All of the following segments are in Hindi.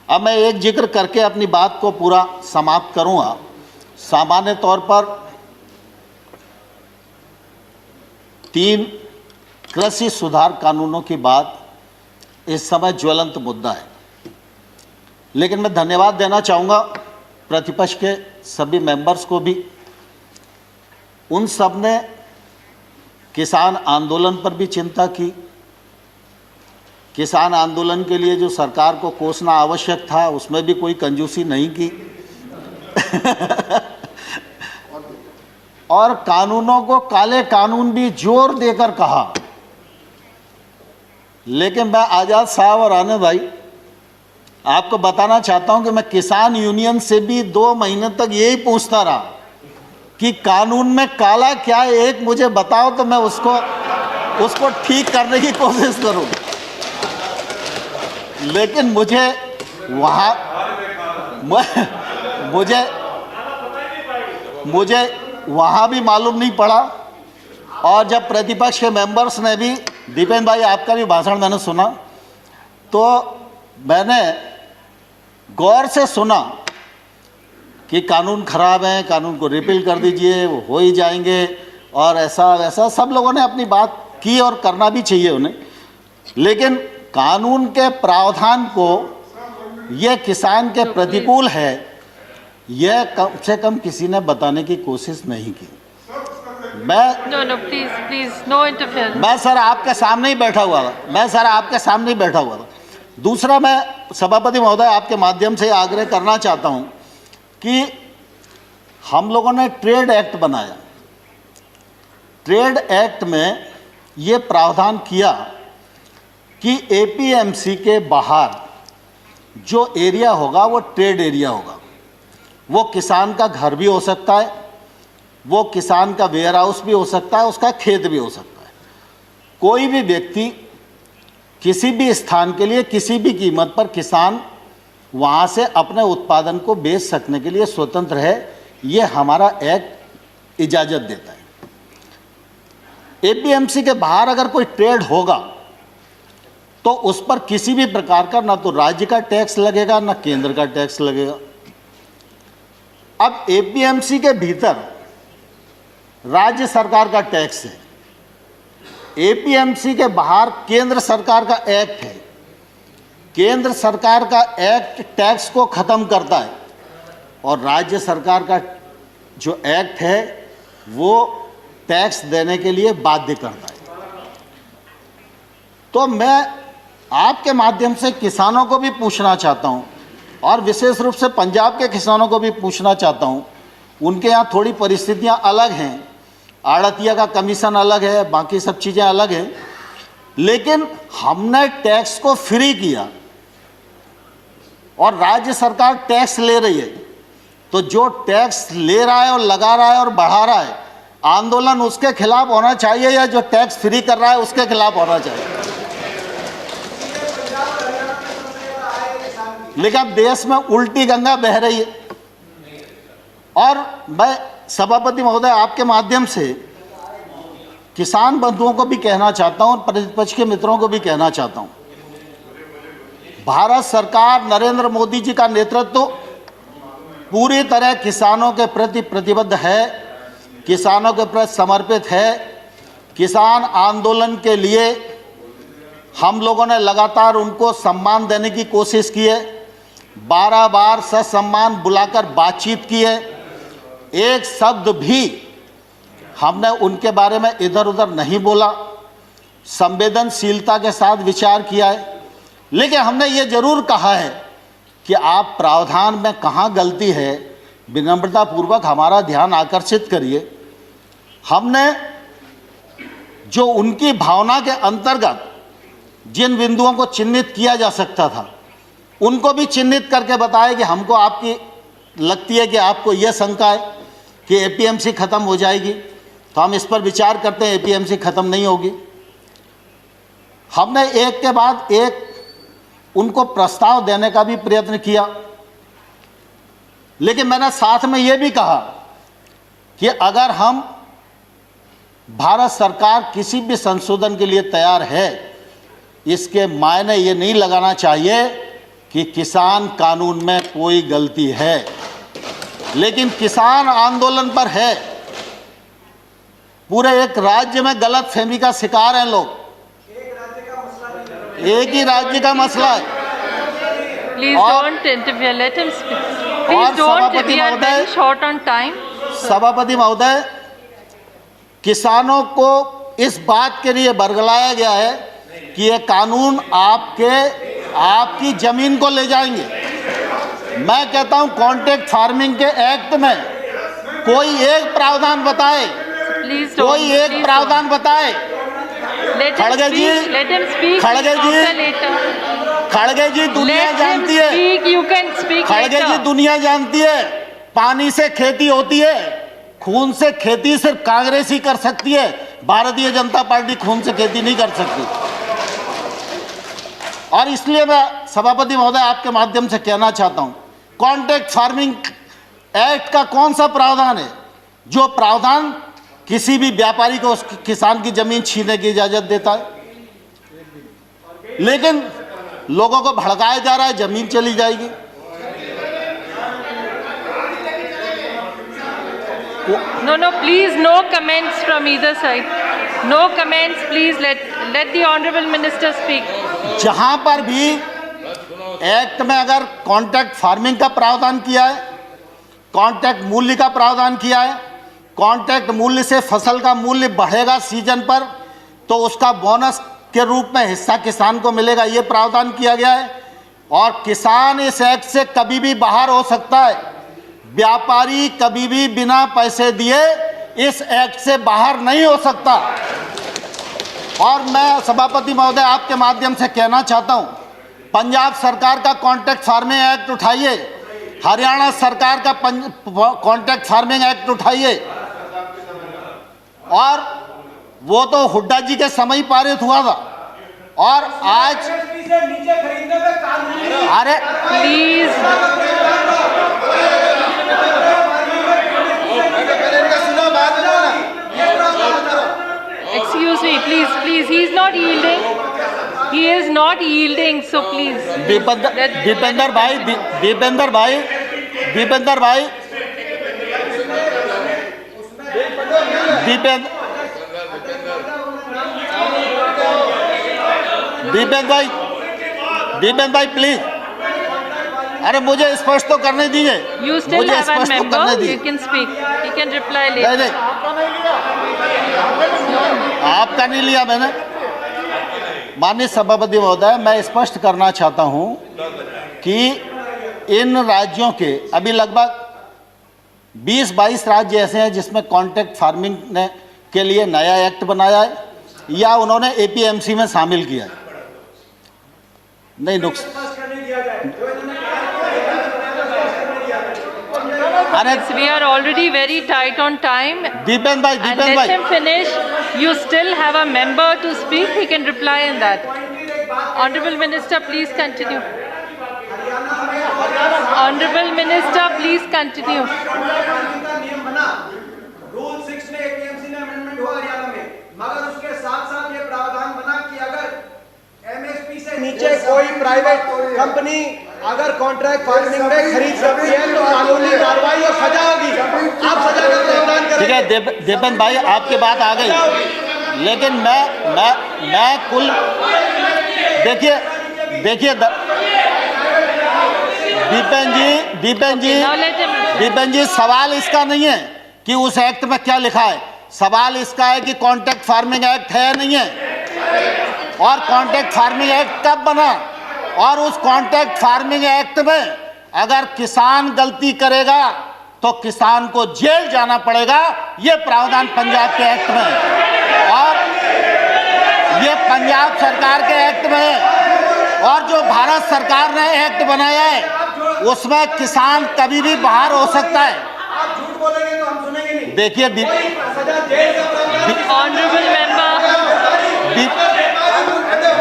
अब मैं एक जिक्र करके अपनी बात को पूरा समाप्त करूंगा। सामान्य तौर पर 3 कृषि सुधार कानूनों की बात इस समय ज्वलंत मुद्दा है, लेकिन मैं धन्यवाद देना चाहूँगा प्रतिपक्ष के सभी मेंबर्स को भी। उन सब ने किसान आंदोलन पर भी चिंता की। किसान आंदोलन के लिए जो सरकार को कोसना आवश्यक था उसमें भी कोई कंजूसी नहीं की और कानूनों को काले कानून भी जोर देकर कहा। लेकिन मैं आज़ाद साहब और आनंद भाई आपको बताना चाहता हूं कि मैं किसान यूनियन से भी 2 महीने तक यही पूछता रहा कि कानून में काला क्या है, एक मुझे बताओ तो मैं उसको ठीक करने की कोशिश करूं। लेकिन मुझे वहाँ भी मालूम नहीं पड़ा। और जब प्रतिपक्ष के मेंबर्स ने भी, दीपेंद्र भाई आपका भी भाषण मैंने सुना, तो मैंने गौर से सुना कि कानून खराब है, कानून को रिपील कर दीजिए, वो हो ही जाएंगे और ऐसा वैसा सब लोगों ने अपनी बात की और करना भी चाहिए उन्हें। लेकिन कानून के प्रावधान को यह किसान के प्रतिकूल है, यह कम से कम किसी ने बताने की कोशिश नहीं की। मैं सर आपके सामने ही बैठा हुआ था। दूसरा, मैं सभापति महोदय आपके माध्यम से आग्रह करना चाहता हूं कि हम लोगों ने ट्रेड एक्ट बनाया। ट्रेड एक्ट में ये प्रावधान किया कि एपीएमसी के बाहर जो एरिया होगा वो ट्रेड एरिया होगा। वो किसान का घर भी हो सकता है, वो किसान का वेयर हाउस भी हो सकता है, उसका खेत भी हो सकता है। कोई भी व्यक्ति किसी भी स्थान के लिए किसी भी कीमत पर किसान वहाँ से अपने उत्पादन को बेच सकने के लिए स्वतंत्र है। ये हमारा एक्ट इजाज़त देता है। एपीएमसी के बाहर अगर कोई ट्रेड होगा तो उस पर किसी भी प्रकार का ना तो राज्य का टैक्स लगेगा ना केंद्र का टैक्स लगेगा। अब एपीएमसी के भीतर राज्य सरकार का टैक्स है, एपीएमसी के बाहर केंद्र सरकार का एक्ट है। केंद्र सरकार का एक्ट टैक्स को खत्म करता है और राज्य सरकार का जो एक्ट है वो टैक्स देने के लिए बाध्य करता है। तो मैं आपके माध्यम से किसानों को भी पूछना चाहता हूं और विशेष रूप से पंजाब के किसानों को भी पूछना चाहता हूं। उनके यहाँ थोड़ी परिस्थितियां अलग हैं, आड़तिया का कमीशन अलग है, बाकी सब चीज़ें अलग हैं, लेकिन हमने टैक्स को फ्री किया और राज्य सरकार टैक्स ले रही है। तो जो टैक्स ले रहा है और लगा रहा है और बढ़ा रहा है, आंदोलन उसके खिलाफ होना चाहिए या जो टैक्स फ्री कर रहा है उसके खिलाफ होना चाहिए। लेकिन अब देश में उल्टी गंगा बह रही है और मैं सभापति महोदय आपके माध्यम से किसान बंधुओं को भी कहना चाहता हूं और प्रतिपक्ष के मित्रों को भी कहना चाहता हूं, भारत सरकार नरेंद्र मोदी जी का नेतृत्व पूरी तरह किसानों के प्रति प्रतिबद्ध है, किसानों के प्रति समर्पित है। किसान आंदोलन के लिए हम लोगों ने लगातार उनको सम्मान देने की कोशिश की है, 12 बार ससम्मान बुलाकर बातचीत की है। एक शब्द भी हमने उनके बारे में इधर उधर नहीं बोला, संवेदनशीलता के साथ विचार किया है। लेकिन हमने ये जरूर कहा है कि आप प्रावधान में कहाँ गलती है विनम्रतापूर्वक हमारा ध्यान आकर्षित करिए। हमने जो उनकी भावना के अंतर्गत जिन बिंदुओं को चिन्हित किया जा सकता था उनको भी चिन्हित करके बताया कि हमको आपकी लगती है कि आपको यह शंका है कि एपीएमसी खत्म हो जाएगी, तो हम इस पर विचार करते हैं। एपीएमसी खत्म नहीं होगी। हमने एक के बाद एक उनको प्रस्ताव देने का भी प्रयत्न किया, लेकिन मैंने साथ में यह भी कहा कि अगर हम भारत सरकार किसी भी संशोधन के लिए तैयार है, इसके मायने ये नहीं लगाना चाहिए कि किसान कानून में कोई गलती है, लेकिन किसान आंदोलन पर है। पूरे एक राज्य में गलत फहमी का शिकार हैं लोग। एक ही राज्य का मसला है। Please don't interfere. Let him speak. Please don't. We are very short on time. सभापति महोदय, किसानों को इस बात के लिए बरगलाया गया है कि ये कानून आपकी जमीन को ले जाएंगे। मैं कहता हूं कॉन्ट्रैक्ट फार्मिंग के एक्ट में कोई एक प्रावधान बताए, कोई एक प्रावधान बताए। खड़गे जी, खड़गे जी दुनिया जानती है, खड़गे जी दुनिया जानती है, पानी से खेती होती है, खून से खेती सिर्फ कांग्रेस ही कर सकती है, भारतीय जनता पार्टी खून से खेती नहीं कर सकती। और इसलिए मैं सभापति महोदय आपके माध्यम से कहना चाहता हूं, कॉन्ट्रैक्ट फार्मिंग एक्ट का कौन सा प्रावधान है जो प्रावधान किसी भी व्यापारी को उस किसान की जमीन छीनने की इजाजत देता है? लेकिन लोगों को भड़काया जा रहा है, जमीन चली जाएगी। No, please, no comments from either side. No comments, please. Let the honorable minister speak. जहां पर भी एक्ट में अगर कॉन्ट्रैक्ट फार्मिंग का प्रावधान किया है, कॉन्ट्रैक्ट मूल्य का प्रावधान किया है, कॉन्ट्रैक्ट मूल्य से फसल का मूल्य बढ़ेगा सीजन पर, तो उसका बोनस के रूप में हिस्सा किसान को मिलेगा, ये प्रावधान किया गया है। और किसान इस एक्ट से कभी भी बाहर हो सकता है, व्यापारी कभी भी बिना पैसे दिए इस एक्ट से बाहर नहीं हो सकता। और मैं सभापति महोदय आपके माध्यम से कहना चाहता हूं, पंजाब सरकार का कॉन्ट्रैक्ट फार्मिंग एक्ट उठाइए, हरियाणा सरकार का कॉन्ट्रैक्ट फार्मिंग एक्ट उठाइए, और वो तो हुड्डा जी के समय पारित हुआ था। और आज अरे please, excuse me, please, he is not yielding. He is not yielding, so please. Dipendra भाई प्लीज, अरे मुझे स्पष्ट तो करने दीजिए। You still have a member. You can speak. He can reply later. आपका नहीं लिया मैंने। माननीय सभापति महोदय, मैं स्पष्ट करना चाहता हूं कि इन राज्यों के अभी लगभग 20-22 राज्य ऐसे हैं जिसमें कॉन्ट्रैक्ट फार्मिंग ने के लिए नया एक्ट बनाया है या उन्होंने एपीएमसी में शामिल किया है। नहीं We are already very tight on time. Dipendra भाई, and let him finish. You still have a member to speak. He can reply in that. Honorable Minister, please continue. Honorable Minister, please continue. Rule 6 ने एपीएमसी ने अमेंडमेंट हुआ हरियाणा में, मगर उसके साथ-साथ ये प्रावधान बना कि अगर एमएसपी से नीचे कोई प्राइवेट कंपनी अगर कॉन्ट्रैक्ट फार्मिंग में खरीद सकती है तो कानूनी कार्रवाई और सजा होगी। आप सजा का प्रावधान करें। ठीक है दीपेंद्र भाई, आपकी बात आ गई, लेकिन मैं कुल देखिए दीपेंद्र जी, सवाल इसका नहीं है कि उस एक्ट में क्या लिखा है, सवाल इसका है कि कॉन्ट्रैक्ट फार्मिंग एक्ट है या नहीं है, और कॉन्ट्रैक्ट फार्मिंग एक्ट कब बना, और उस कॉन्ट्रैक्ट फार्मिंग एक्ट में अगर किसान गलती करेगा तो किसान को जेल जाना पड़ेगा। ये प्रावधान पंजाब के एक्ट में है और ये पंजाब सरकार के एक्ट में है, और जो भारत सरकार ने एक्ट बनाया है उसमें किसान कभी भी बाहर हो सकता है। आप झूठ बोलेंगे तो हम सुनेंगे नहीं। देखिए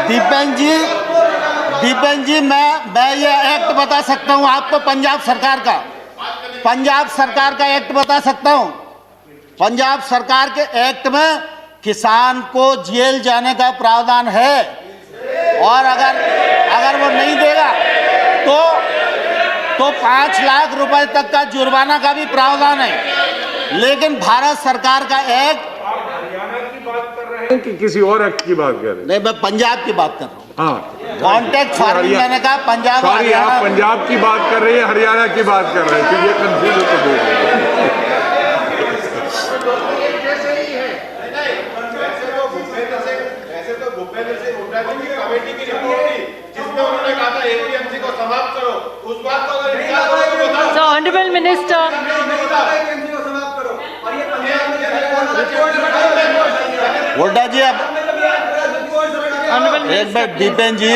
दीपेंद्र जी, मैं ये एक्ट बता सकता हूँ आपको, पंजाब सरकार का एक्ट बता सकता हूँ। पंजाब सरकार के एक्ट में किसान को जेल जाने का प्रावधान है, और अगर वो नहीं देगा तो 5 लाख रुपए तक का जुर्माना का भी प्रावधान है। लेकिन भारत सरकार का एक्ट, हरियाणा की बात कर रहे हैं कि किसी और एक्ट की बात कर रहे हैं? नहीं, मैं पंजाब की बात कर रहा हूँ। हाँ, कॉन्ट्रैक्ट फार्मिंग, मैंने कहा पंजाब सॉरी, आप हरियाणा। पंजाब की बात कर रही है, हरियाणा की बात कर रहे हैं, तो ये कंफ्यूज होकर बोल रहे हैं। ऐसे तो भूपेंद्र सिंह हुड्डा जी की कमेटी की रिपोर्ट थी जिसमें उन्होंने कहा था एपीएमसी को समाप्त करो। उस बात को अगर इनकार करो तो बताओ। So, Honorable Minister, एपीएमसी को समाप्त करो और ये पंजाब में हुड्डा जी, अब Honorable एक बार Minister, दीपेन जी,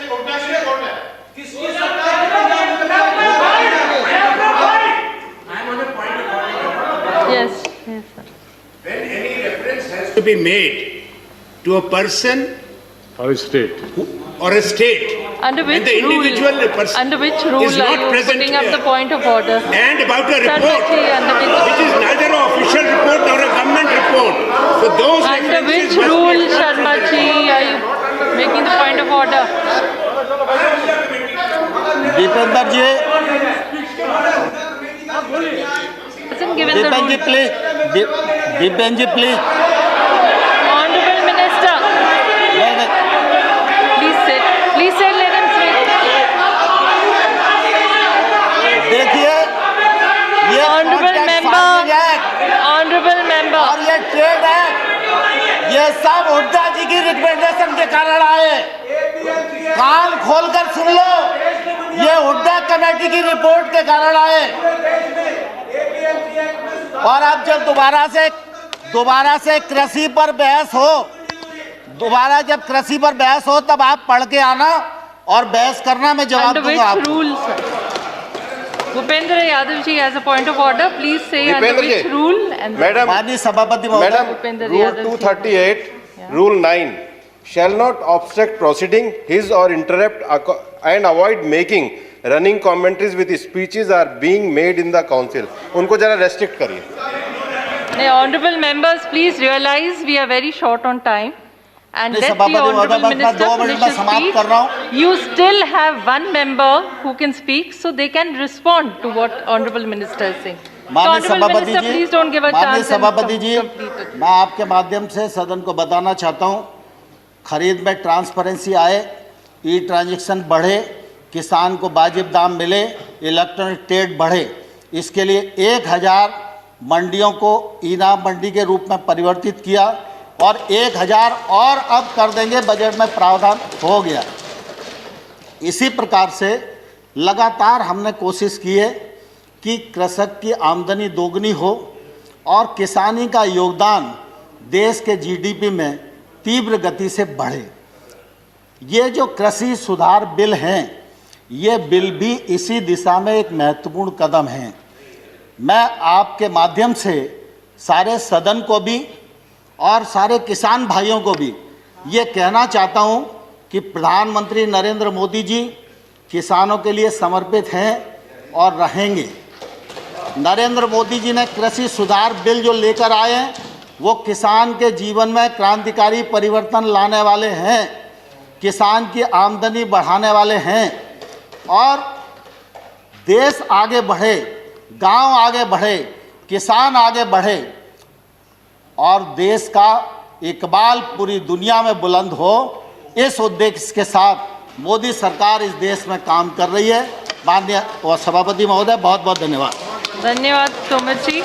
हुड्डा जी ने कौन है? किसकी सरकार ने पंजाब में बनाया? yes, yes, sir. When any reference has to be made to a person और state or a state Under which the individual rule? person Under which is rule are not you present putting up here. the point of order? and about a Sir, report Bhatti, under which is which, neither an official report nor a government report. So those under which references must rule, be- Sharma ji, are you making the point of order? Dipendra ji, Hasn't given the Deepen ji rule. Please, Deepen ji please. Honorable Minister, please sit, let him speak. देखिए, ये Honorable contract member, farming act honorable member. और ये ट्रेड एक्ट, ये सब हुड्डा जी की रिकमेंडेशन के कारण आए। कान खोलकर सुन लो, ये हुड्डा कमेटी की रिपोर्ट के कारण आए। और अब जब दोबारा से कृषि पर बहस हो, जब कृषि पर बहस हो, तब आप पढ़ के आना और बहस करना, मैं जवाब Under दूंगा which आपको। rule, sir? Bhupendra Yadav ji has a point of order. Please say under Bhupendra which ji, rule and Madam, माननीय सभापति महोदय, Madam, Bhupendra Rule Yadav ji. 238, Rule 9 shall not obstruct proceeding his or interrupt and avoid making running commentaries with speeches are being made in the council. उनको जरा restrict करिए. Now, honorable members, please realize we are very short on time. And नहीं, let the सभापति महोदय, honorable मैं minister 2 मिनट finish में his समाप्त कर रहा हूँ। speech. You still have one member who can speak, so they can respond to what honorable minister is saying. So, माननीय honorable सभापति minister, ji, please don't give a माननीय chance and सभापति जी, complete it. मैं आपके माध्यम से सदन को बताना चाहता हूं, खरीद में ट्रांसपेरेंसी आए, ई ट्रांजैक्शन बढ़े, किसान को वाजिब दाम मिले, इलेक्ट्रॉनिक ट्रेड बढ़े। इसके लिए 1000 मंडियों को इनाम मंडी के रूप में परिवर्तित किया और 1000 और अब कर देंगे, बजट में प्रावधान हो गया। इसी प्रकार से लगातार हमने कोशिश की है कि कृषक की आमदनी दोगुनी हो और किसानी का योगदान देश के जीडीपी में तीव्र गति से बढ़े। ये जो कृषि सुधार बिल हैं, ये बिल भी इसी दिशा में एक महत्वपूर्ण कदम है। मैं आपके माध्यम से सारे सदन को भी और सारे किसान भाइयों को भी ये कहना चाहता हूँ कि प्रधानमंत्री नरेंद्र मोदी जी किसानों के लिए समर्पित हैं और रहेंगे। नरेंद्र मोदी जी ने कृषि सुधार बिल जो लेकर आए हैं, वो किसान के जीवन में क्रांतिकारी परिवर्तन लाने वाले हैं, किसान की आमदनी बढ़ाने वाले हैं और देश आगे बढ़े, गांव आगे बढ़े, किसान आगे बढ़े और देश का इकबाल पूरी दुनिया में बुलंद हो। इस उद्देश्य के साथ मोदी सरकार इस देश में काम कर रही है। माननीय सभापति महोदय, बहुत बहुत धन्यवाद। धन्यवाद सोमत जी।